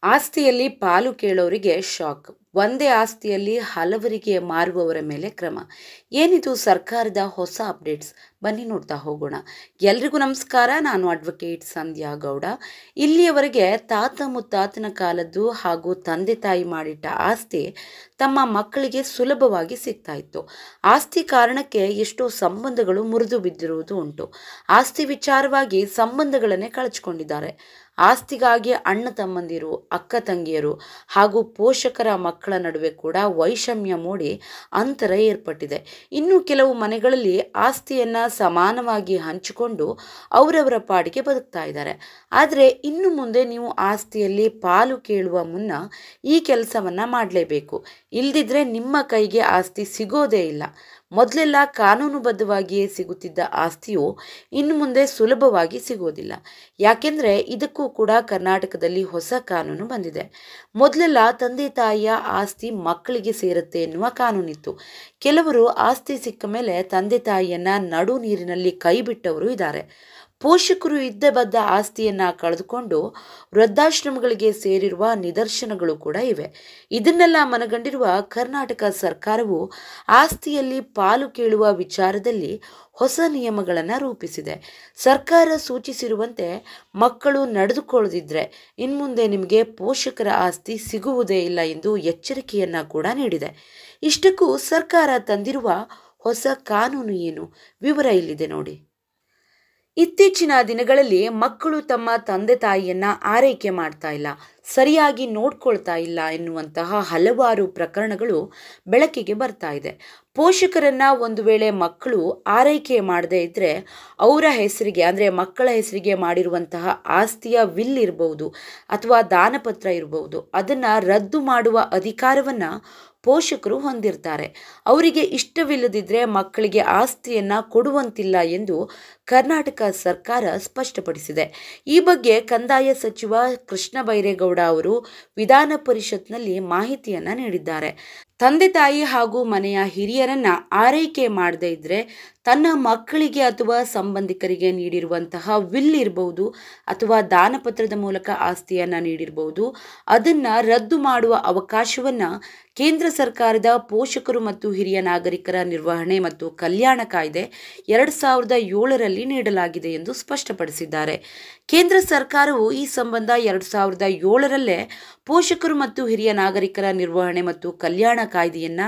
ಆಸ್ತಿಯಲ್ಲಿ ಪಾಲು ಕೇಳೋರಿಗೆ ಶಾಕ್. ಒಂದೇ ಆಸ್ತಿಯಲ್ಲಿ ಹಲವರಿಗೆ ಮಾರುವವರ ಮೇಲೆ ಕ್ರಮ. ಏನಿದು ಸರ್ಕಾರದ ಹೊಸ ಅಪ್ಡೇಟ್ಸ್? ಬನ್ನಿ ನೋಡ್ತಾ ಹೋಗೋಣ. ಎಲ್ರಿಗೂ ನಮಸ್ಕಾರ. ನಾನು ಅಡ್ವೊಕೇಟ್ ಸಂಧ್ಯಾ ಗೌಡ. ಇಲ್ಲಿಯವರೆಗೆ ತಾತ ಮುತ್ತಾತನ ಕಾಲದ್ದು ಹಾಗೂ ತಂದೆ ತಾಯಿ ಮಾಡಿಟ್ಟ ಆಸ್ತಿ ತಮ್ಮ ಮಕ್ಕಳಿಗೆ ಸುಲಭವಾಗಿ ಸಿಗ್ತಾ ಇತ್ತು. ಆಸ್ತಿ ಕಾರಣಕ್ಕೆ ಎಷ್ಟೋ ಸಂಬಂಧಗಳು ಮುರಿದು ಬಿದ್ದಿರುವುದು ಉಂಟು. ಆಸ್ತಿ ವಿಚಾರವಾಗಿ ಸಂಬಂಧಗಳನ್ನೇ ಕಳಚಿಕೊಂಡಿದ್ದಾರೆ. ಆಸ್ತಿಗಾಗಿ ಅಣ್ಣ ತಮ್ಮಂದಿರು, ಅಕ್ಕ ತಂಗಿಯರು ಹಾಗೂ ಪೋಷಕರ ಮಕ್ಕಳ ನಡುವೆ ಕೂಡ ವೈಷಮ್ಯ ಮೂಡಿ ಅಂತರ ಏರ್ಪಟ್ಟಿದೆ. ಇನ್ನು ಕೆಲವು ಮನೆಗಳಲ್ಲಿ ಆಸ್ತಿಯನ್ನ ಸಮಾನವಾಗಿ ಹಂಚಿಕೊಂಡು ಅವರವರ ಪಾಡಿಗೆ ಬದುಕ್ತಾ ಇದ್ದಾರೆ. ಆದರೆ ಇನ್ನು ಮುಂದೆ ನೀವು ಆಸ್ತಿಯಲ್ಲಿ ಪಾಲು ಕೇಳುವ ಮುನ್ನ ಈ ಕೆಲಸವನ್ನ ಮಾಡಲೇಬೇಕು. ಇಲ್ದಿದ್ರೆ ನಿಮ್ಮ ಕೈಗೆ ಆಸ್ತಿ ಸಿಗೋದೇ ಇಲ್ಲ. ಮೊದಲೆಲ್ಲ ಕಾನೂನುಬದ್ಧವಾಗಿಯೇ ಸಿಗುತ್ತಿದ್ದ ಆಸ್ತಿಯು ಇನ್ನು ಮುಂದೆ ಸುಲಭವಾಗಿ ಸಿಗೋದಿಲ್ಲ. ಯಾಕೆಂದ್ರೆ ಇದಕ್ಕೂ ಕೂಡ ಕರ್ನಾಟಕದಲ್ಲಿ ಹೊಸ ಕಾನೂನು ಬಂದಿದೆ. ಮೊದಲೆಲ್ಲ ತಂದೆ ತಾಯಿಯ ಆಸ್ತಿ ಮಕ್ಕಳಿಗೆ ಸೇರುತ್ತೆ ಎನ್ನುವ ಕಾನೂನಿತ್ತು. ಕೆಲವರು ಆಸ್ತಿ ಸಿಕ್ಕ ಮೇಲೆ ತಂದೆ ತಾಯಿಯನ್ನ ನಡು ನೀರಿನಲ್ಲಿ ಕೈ ಬಿಟ್ಟವರು ಇದ್ದಾರೆ. ಪೋಷಕರು ಇದ್ದ ಬದ್ದ ಆಸ್ತಿಯನ್ನ ಕಳೆದುಕೊಂಡು ವೃದ್ಧಾಶ್ರಮಗಳಿಗೆ ಸೇರಿರುವ ನಿದರ್ಶನಗಳು ಕೂಡ ಇವೆ. ಇದನ್ನೆಲ್ಲ ಮನಗಂಡಿರುವ ಕರ್ನಾಟಕ ಸರ್ಕಾರವು ಆಸ್ತಿಯಲ್ಲಿ ಪಾಲು ಕೇಳುವ ವಿಚಾರದಲ್ಲಿ ಹೊಸ ನಿಯಮಗಳನ್ನು ರೂಪಿಸಿದೆ. ಸರ್ಕಾರ ಸೂಚಿಸಿರುವಂತೆ ಮಕ್ಕಳು ನಡೆದುಕೊಳ್ಳದಿದ್ರೆ ಇನ್ಮುಂದೆ ನಿಮಗೆ ಪೋಷಕರ ಆಸ್ತಿ ಸಿಗುವುದೇ ಇಲ್ಲ ಎಂದು ಎಚ್ಚರಿಕೆಯನ್ನ ಕೂಡ ನೀಡಿದೆ. ಇಷ್ಟಕ್ಕೂ ಸರ್ಕಾರ ತಂದಿರುವ ಹೊಸ ಕಾನೂನು ಏನು? ವಿವರ ಇಲ್ಲಿದೆ ನೋಡಿ. ಇತ್ತೀಚಿನ ದಿನಗಳಲ್ಲಿ ಮಕ್ಕಳು ತಮ್ಮ ತಂದೆ ತಾಯಿಯನ್ನ ಆರೈಕೆ ಮಾಡ್ತಾ ಇಲ್ಲ, ಸರಿಯಾಗಿ ನೋಡ್ಕೊಳ್ತಾ ಇಲ್ಲ ಎನ್ನುವಂತಹ ಹಲವಾರು ಪ್ರಕರಣಗಳು ಬೆಳಕಿಗೆ ಬರ್ತಾ ಇದೆ. ಪೋಷಕರನ್ನ ಒಂದು ವೇಳೆ ಮಕ್ಕಳು ಆರೈಕೆ ಮಾಡದೇ ಇದ್ರೆ ಅವರ ಹೆಸರಿಗೆ ಅಂದರೆ ಮಕ್ಕಳ ಹೆಸರಿಗೆ ಮಾಡಿರುವಂತಹ ಆಸ್ತಿಯ ವಿಲ್ ಇರಬಹುದು ಅಥವಾ ದಾನಪತ್ರ ಇರಬಹುದು, ಅದನ್ನ ರದ್ದು ಮಾಡುವ ಅಧಿಕಾರವನ್ನ ಪೋಷಕರು ಹೊಂದಿರ್ತಾರೆ. ಅವರಿಗೆ ಇಷ್ಟವಿಲ್ಲದಿದ್ರೆ ಮಕ್ಕಳಿಗೆ ಆಸ್ತಿಯನ್ನ ಕೊಡುವಂತಿಲ್ಲ ಎಂದು ಕರ್ನಾಟಕ ಸರ್ಕಾರ ಸ್ಪಷ್ಟಪಡಿಸಿದೆ. ಈ ಬಗ್ಗೆ ಕಂದಾಯ ಸಚಿವ ಕೃಷ್ಣ ಬೈರೇಗೌಡ ಅವರು ವಿಧಾನ ಪರಿಷತ್ನಲ್ಲಿ ಮಾಹಿತಿಯನ್ನ ನೀಡಿದ್ದಾರೆ. ತಂದೆ ತಾಯಿ ಹಾಗೂ ಮನೆಯ ಹಿರಿಯರನ್ನ ಆರೈಕೆ ಮಾಡದೇ ಇದ್ರೆ ತನ್ನ ಮಕ್ಕಳಿಗೆ ಅಥವಾ ಸಂಬಂಧಿಕರಿಗೆ ನೀಡಿರುವಂತಹ ವಿಲ್ ಇರಬಹುದು ಅಥವಾ ದಾನಪತ್ರದ ಮೂಲಕ ಆಸ್ತಿಯನ್ನ ನೀಡಿರಬಹುದು, ಅದನ್ನ ರದ್ದು ಮಾಡುವ ಅವಕಾಶವನ್ನ ಕೇಂದ್ರ ಸರ್ಕಾರದ ಪೋಷಕರು ಮತ್ತು ಹಿರಿಯ ನಾಗರಿಕರ ನಿರ್ವಹಣೆ ಮತ್ತು ಕಲ್ಯಾಣ ಕಾಯ್ದೆ 2007ರಲ್ಲಿ ನೀಡಲಾಗಿದೆ ಎಂದು ಸ್ಪಷ್ಟಪಡಿಸಿದ್ದಾರೆ. ಕೇಂದ್ರ ಸರ್ಕಾರವು ಈ ಸಂಬಂಧ 2007ರಲ್ಲೇ ಪೋಷಕರು ಮತ್ತು ಹಿರಿಯ ನಾಗರಿಕರ ನಿರ್ವಹಣೆ ಮತ್ತು ಕಲ್ಯಾಣ ಕಾಯ್ದೆಯನ್ನ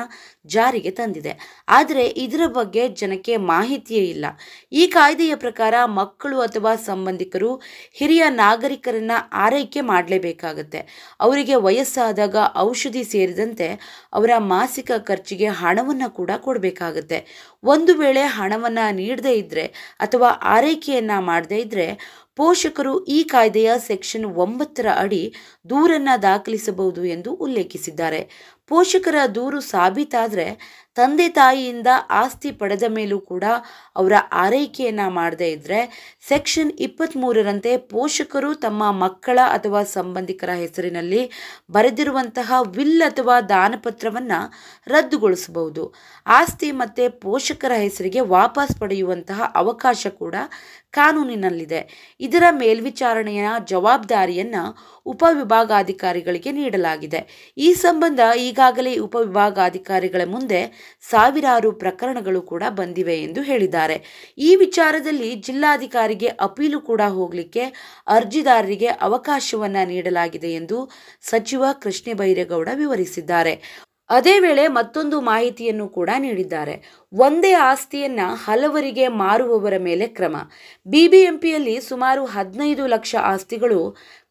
ಜಾರಿಗೆ ತಂದಿದೆ. ಆದರೆ ಇದರ ಬಗ್ಗೆ ಜನಕ್ಕೆ ಮಾಹಿತಿಯೇ ಇಲ್ಲ. ಈ ಕಾಯ್ದೆಯ ಪ್ರಕಾರ ಮಕ್ಕಳು ಅಥವಾ ಸಂಬಂಧಿಕರು ಹಿರಿಯ ನಾಗರಿಕರನ್ನ ಆರೈಕೆ ಮಾಡಲೇಬೇಕಾಗತ್ತೆ. ಅವರಿಗೆ ವಯಸ್ಸಾದಾಗ ಔಷಧಿ ಸೇರಿದಂತೆ ಅವರ ಮಾಸಿಕ ಖರ್ಚಿಗೆ ಹಣವನ್ನು ಕೂಡ ಕೊಡಬೇಕಾಗತ್ತೆ. ಒಂದು ವೇಳೆ ಹಣವನ್ನ ನೀಡದೇ ಇದ್ರೆ ಅಥವಾ ಆರೈಕೆಯನ್ನ ಮಾಡದೇ ಇದ್ರೆ ಪೋಷಕರು ಈ ಕಾಯ್ದೆಯ ಸೆಕ್ಷನ್ 9ರ ಅಡಿ ದೂರನ್ನ ದಾಖಲಿಸಬಹುದು ಎಂದು ಉಲ್ಲೇಖಿಸಿದ್ದಾರೆ. ಪೋಷಕರ ದೂರು ಸಾಬೀತಾದರೆ ತಂದೆ ತಾಯಿಯಿಂದ ಆಸ್ತಿ ಪಡೆದ ಮೇಲೂ ಕೂಡ ಅವರ ಆರೈಕೆಯನ್ನ ಮಾಡದೇ ಇದ್ರೆ ಸೆಕ್ಷನ್ 23ರಂತೆ ಪೋಷಕರು ತಮ್ಮ ಮಕ್ಕಳ ಅಥವಾ ಸಂಬಂಧಿಕರ ಹೆಸರಿನಲ್ಲಿ ಬರೆದಿರುವಂತಹ ವಿಲ್ ಅಥವಾ ದಾನಪತ್ರವನ್ನ ರದ್ದುಗೊಳಿಸಬಹುದು. ಆಸ್ತಿ ಮತ್ತೆ ಪೋಷಕರ ಹೆಸರಿಗೆ ವಾಪಸ್ ಪಡೆಯುವಂತಹ ಅವಕಾಶ ಕೂಡ ಕಾನೂನಿನಲ್ಲಿದೆ. ಇದರ ಮೇಲ್ವಿಚಾರಣೆಯ ಜವಾಬ್ದಾರಿಯನ್ನ ಉಪವಿಭಾಗಾಧಿಕಾರಿಗಳಿಗೆ ನೀಡಲಾಗಿದೆ. ಈ ಸಂಬಂಧ ಈಗಾಗಲೇ ಉಪವಿಭಾಗಾಧಿಕಾರಿಗಳ ಮುಂದೆ ಸಾವಿರಾರು ಪ್ರಕರಣಗಳು ಕೂಡ ಬಂದಿವೆ ಎಂದು ಹೇಳಿದ್ದಾರೆ. ಈ ವಿಚಾರದಲ್ಲಿ ಜಿಲ್ಲಾಧಿಕಾರಿಗೆ ಅಪೀಲು ಕೂಡ ಹೋಗಲಿಕ್ಕೆ ಅರ್ಜಿದಾರರಿಗೆ ಅವಕಾಶವನ್ನ ನೀಡಲಾಗಿದೆ ಎಂದು ಸಚಿವ ಕೃಷ್ಣ ಬೈರೇಗೌಡ ವಿವರಿಸಿದ್ದಾರೆ. ಅದೇ ವೇಳೆ ಮತ್ತೊಂದು ಮಾಹಿತಿಯನ್ನು ಕೂಡ ನೀಡಿದ್ದಾರೆ. ಒಂದೇ ಆಸ್ತಿಯನ್ನ ಹಲವರಿಗೆ ಮಾರುವವರ ಮೇಲೆ ಕ್ರಮ. ಬಿಬಿಎಂಪಿಯಲ್ಲಿ ಸುಮಾರು 15 ಲಕ್ಷ ಆಸ್ತಿಗಳು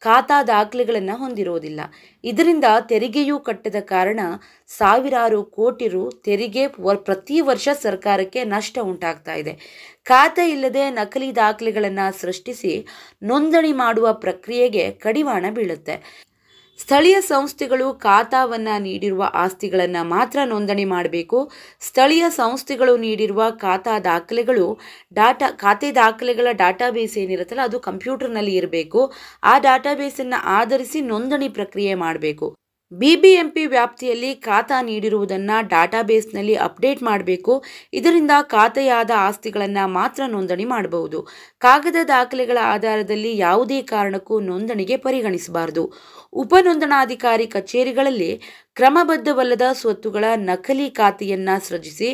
ಖಾತಾ ದಾಖಲೆಗಳನ್ನು ಹೊಂದಿರೋದಿಲ್ಲ. ಇದರಿಂದ ತೆರಿಗೆಯೂ ಕಟ್ಟದ ಕಾರಣ ಸಾವಿರಾರು ಕೋಟಿ ರು ತೆರಿಗೆ ಪ್ರತಿ ವರ್ಷ ಸರ್ಕಾರಕ್ಕೆ ನಷ್ಟ ಉಂಟಾಗ್ತಾ ಇದೆ. ಖಾತೆ ಇಲ್ಲದೆ ನಕಲಿ ದಾಖಲೆಗಳನ್ನು ಸೃಷ್ಟಿಸಿ ನೋಂದಣಿ ಮಾಡುವ ಪ್ರಕ್ರಿಯೆಗೆ ಕಡಿವಾಣ ಬೀಳುತ್ತೆ. ಸ್ಥಳೀಯ ಸಂಸ್ಥೆಗಳು ಖಾತಾವನ್ನ ನೀಡಿರುವ ಆಸ್ತಿಗಳನ್ನು ಮಾತ್ರ ನೋಂದಣಿ ಮಾಡಬೇಕು. ಸ್ಥಳೀಯ ಸಂಸ್ಥೆಗಳು ನೀಡಿರುವ ಖಾತಾ ದಾಖಲೆಗಳು ಖಾತೆ ದಾಖಲೆಗಳ ಡಾಟಾಬೇಸ್ ಏನಿರುತ್ತಲ್ಲ ಅದು ಕಂಪ್ಯೂಟರ್ನಲ್ಲಿ ಇರಬೇಕು. ಆ ಡಾಟಾಬೇಸನ್ನು ಆಧರಿಸಿ ನೋಂದಣಿ ಪ್ರಕ್ರಿಯೆ ಮಾಡಬೇಕು. ಬಿಬಿಎಂಪಿ ವ್ಯಾಪ್ತಿಯಲ್ಲಿ ಖಾತಾ ನೀಡಿರುವುದನ್ನು ಡಾಟಾಬೇಸ್ನಲ್ಲಿ ಅಪ್ಡೇಟ್ ಮಾಡಬೇಕು. ಇದರಿಂದ ಖಾತೆಯಾದ ಆಸ್ತಿಗಳನ್ನು ಮಾತ್ರ ನೋಂದಣಿ ಮಾಡಬಹುದು. ಕಾಗದ ದಾಖಲೆಗಳ ಆಧಾರದಲ್ಲಿ ಯಾವುದೇ ಕಾರಣಕ್ಕೂ ನೋಂದಣಿಗೆ ಪರಿಗಣಿಸಬಾರದು. ಉಪನೋಂದಣಾಧಿಕಾರಿ ಕಚೇರಿಗಳಲ್ಲಿ ಕ್ರಮಬದ್ಧವಲ್ಲದ ಸ್ವತ್ತುಗಳ ನಕಲಿ ಖಾತೆಯನ್ನ ಸೃಜಿಸಿ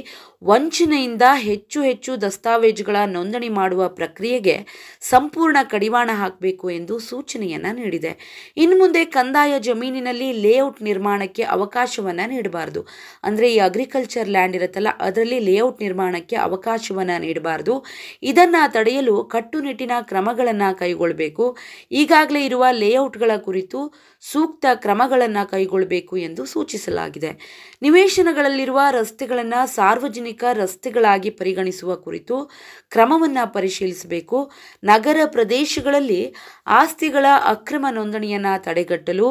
ವಂಚನೆಯಿಂದ ಹೆಚ್ಚು ದಸ್ತಾವೇಜುಗಳ ನೋಂದಣಿ ಮಾಡುವ ಪ್ರಕ್ರಿಯೆಗೆ ಸಂಪೂರ್ಣ ಕಡಿವಾಣ ಹಾಕಬೇಕು ಎಂದು ಸೂಚನೆಯನ್ನ ನೀಡಿದೆ. ಇನ್ನು ಮುಂದೆ ಕಂದಾಯ ಜಮೀನಿನಲ್ಲಿ ಲೇಔಟ್ ನಿರ್ಮಾಣಕ್ಕೆ ಅವಕಾಶವನ್ನ ನೀಡಬಾರದು. ಅಂದ್ರೆ ಈ ಅಗ್ರಿಕಲ್ಚರ್ ಲ್ಯಾಂಡ್ ಇರುತ್ತಲ್ಲ, ಅದರಲ್ಲಿ ಲೇಔಟ್ ನಿರ್ಮಾಣಕ್ಕೆ ಅವಕಾಶವನ್ನ ನೀಡಬಾರದು. ಇದನ್ನ ತಡೆಯಲು ಕಟ್ಟುನಿಟ್ಟಿನ ಕ್ರಮಗಳನ್ನ ಕೈಗೊಳ್ಳಬೇಕು. ಈಗಾಗಲೇ ಇರುವ ಲೇಔಟ್ಗಳ ಕುರಿತು ಸೂಕ್ತ ಕ್ರಮಗಳನ್ನು ಕೈಗೊಳ್ಳಬೇಕು ಎಂದು ಸೂಚಿಸಲಾಗಿದೆ. ನಿವೇಶನಗಳಲ್ಲಿರುವ ರಸ್ತೆಗಳನ್ನು ಸಾರ್ವಜನಿಕ ರಸ್ತೆಗಳಾಗಿ ಪರಿಗಣಿಸುವ ಕುರಿತು ಕ್ರಮವನ್ನು ಪರಿಶೀಲಿಸಬೇಕು. ನಗರ ಪ್ರದೇಶಗಳಲ್ಲಿ ಆಸ್ತಿಗಳ ಅಕ್ರಮ ನೋಂದಣಿಯನ್ನು ತಡೆಗಟ್ಟಲು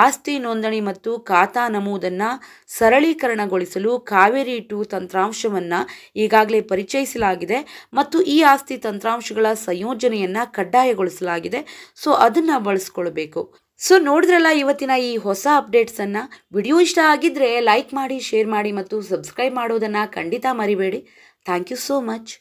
ಆಸ್ತಿ ನೋಂದಣಿ ಮತ್ತು ಖಾತಾ ನಮೂದನ್ನು ಸರಳೀಕರಣಗೊಳಿಸಲು ಕಾವೇರಿ 2 ತಂತ್ರಾಂಶವನ್ನು ಈಗಾಗಲೇ ಪರಿಚಯಿಸಲಾಗಿದೆ ಮತ್ತು ಈ ಆಸ್ತಿ ತಂತ್ರಾಂಶಗಳ ಸಂಯೋಜನೆಯನ್ನು ಕಡ್ಡಾಯಗೊಳಿಸಲಾಗಿದೆ. ಸೊ ಅದನ್ನು ಬಳಸ್ಕೊಳ್ಬೇಕು. ಸೊ ನೋಡಿದ್ರಲ್ಲ ಇವತ್ತಿನ ಈ ಹೊಸ ಅಪ್ಡೇಟ್ಸನ್ನು. ವಿಡಿಯೋ ಇಷ್ಟ ಆಗಿದ್ರೆ ಲೈಕ್ ಮಾಡಿ, ಶೇರ್ ಮಾಡಿ ಮತ್ತು ಸಬ್ಸ್ಕ್ರೈಬ್ ಮಾಡೋದನ್ನು ಖಂಡಿತ ಮರಿಬೇಡಿ. Thank you so much.